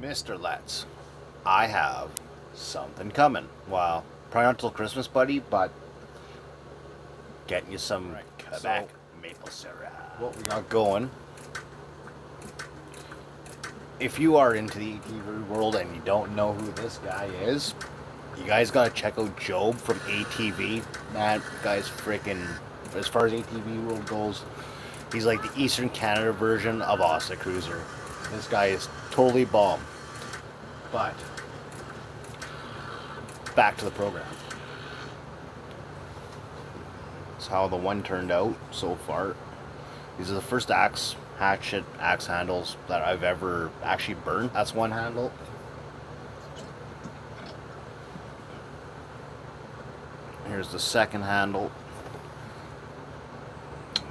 Mr. Letts, I have something coming. Well, probably not till Christmas, buddy, but getting you some Quebec maple syrup. What we got going, if you are into the ATV world and you don't know who this guy is, you guys gotta check out Job from ATV. That guy's freaking, as far as ATV world goes, he's like the Eastern Canada version of Austin Cruiser. This guy is totally bomb. But back to the program. That's how the one turned out so far. These are the first hatchet axe handles that I've ever actually burned. That's one handle. Here's the second handle.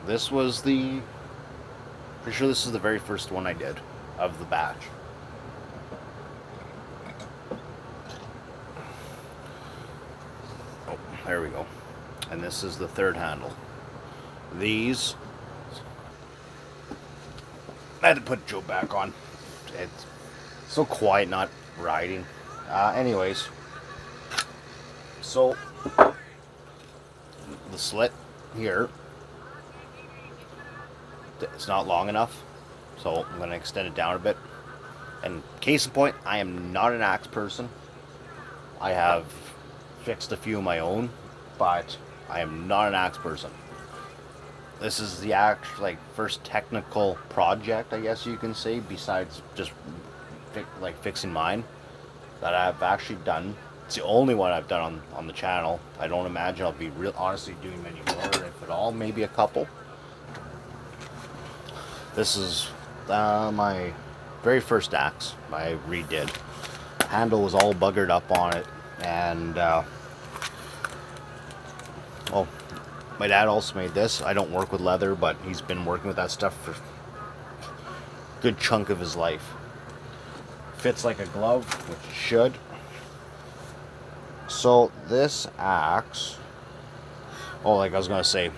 This was pretty sure this is the very first one I did of the batch. Oh, there we go. And this is the third handle. These, I had to put Joe back on. It's so quiet not riding. Anyways, so the slit here, it's not long enough, so I'm going to extend it down a bit. And case in point, I am not an axe person. I have fixed a few of my own, but I am not an axe person. This is the first technical project, I guess you can say, besides just fixing mine, that I've actually done. It's the only one I've done on the channel. I don't imagine I'll be honestly doing many more, if at all, maybe a couple. This is my very first axe I redid. Handle was all buggered up on it, and well, my dad also made this. I don't work with leather, but he's been working with that stuff for a good chunk of his life. Fits like a glove, which it should. So this axe, like I was gonna say,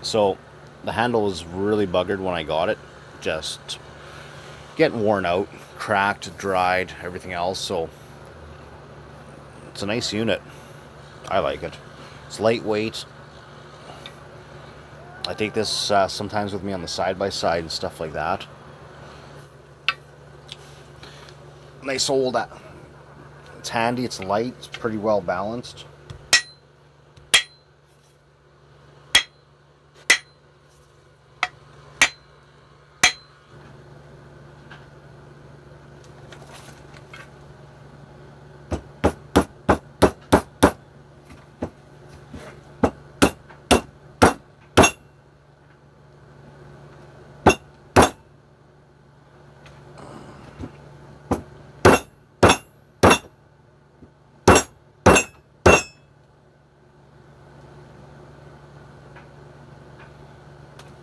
so the handle was really buggered when I got it, just getting worn out, cracked, dried, everything else. So it's a nice unit. I like it. It's lightweight. I take this sometimes with me on the side-by-side and stuff like that. Nice old, it's handy, it's light, it's pretty well balanced.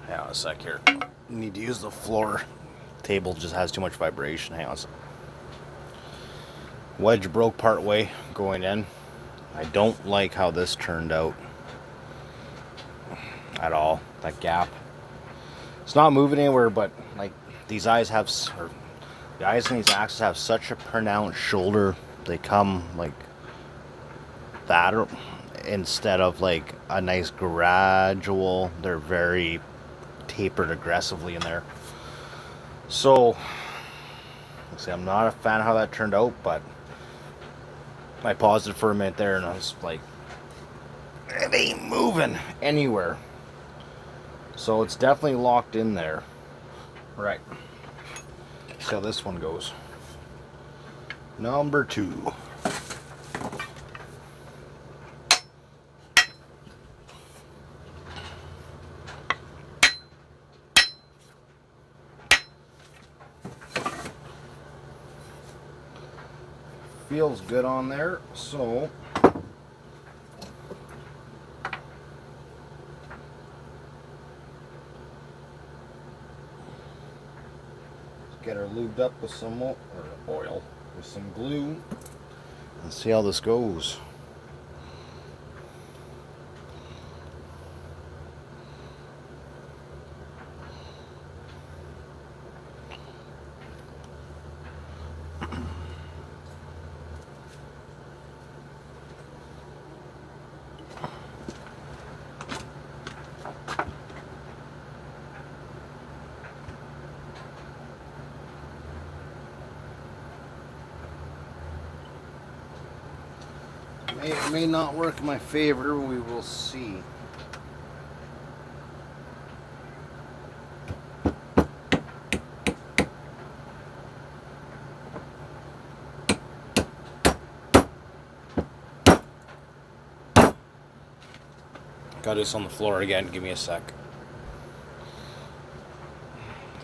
Hang on a sec here. Need to use the floor. Table just has too much vibration. Hang on a sec. Wedge broke part way going in. I don't like how this turned out at all. That gap. It's not moving anywhere, but like these eyes have, or the eyes in these axes have such a pronounced shoulder. They come like that, instead of like a nice gradual. They're very tapered aggressively in there. So let's see, I'm not a fan of how that turned out, but I paused it for a minute there and I was like, it ain't moving anywhere. So it's definitely locked in there. Right. See how this one goes. Number 2. Feels good on there, so let's get her lubed up with some oil, with some glue, and see how this goes. May or may not work in my favor. We will see. Got this on the floor again. Give me a sec.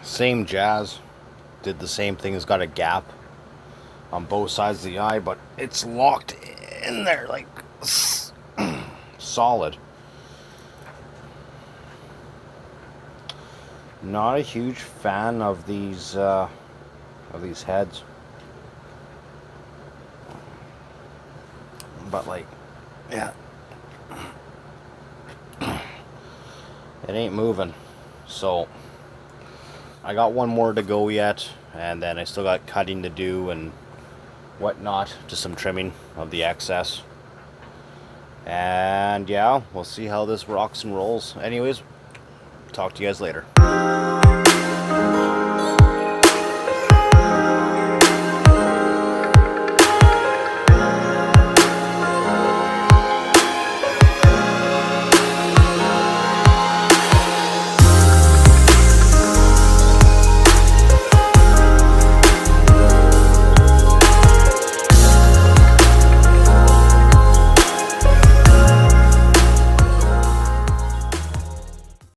Same jazz. Did the same thing. It's got a gap on both sides of the eye, but it's locked in there like solid. Not a huge fan of these heads, but like, yeah, it ain't moving. So I got one more to go yet, and then I still got cutting to do and whatnot, just some trimming of the excess. And yeah, we'll see how this rocks and rolls. Anyways, talk to you guys later.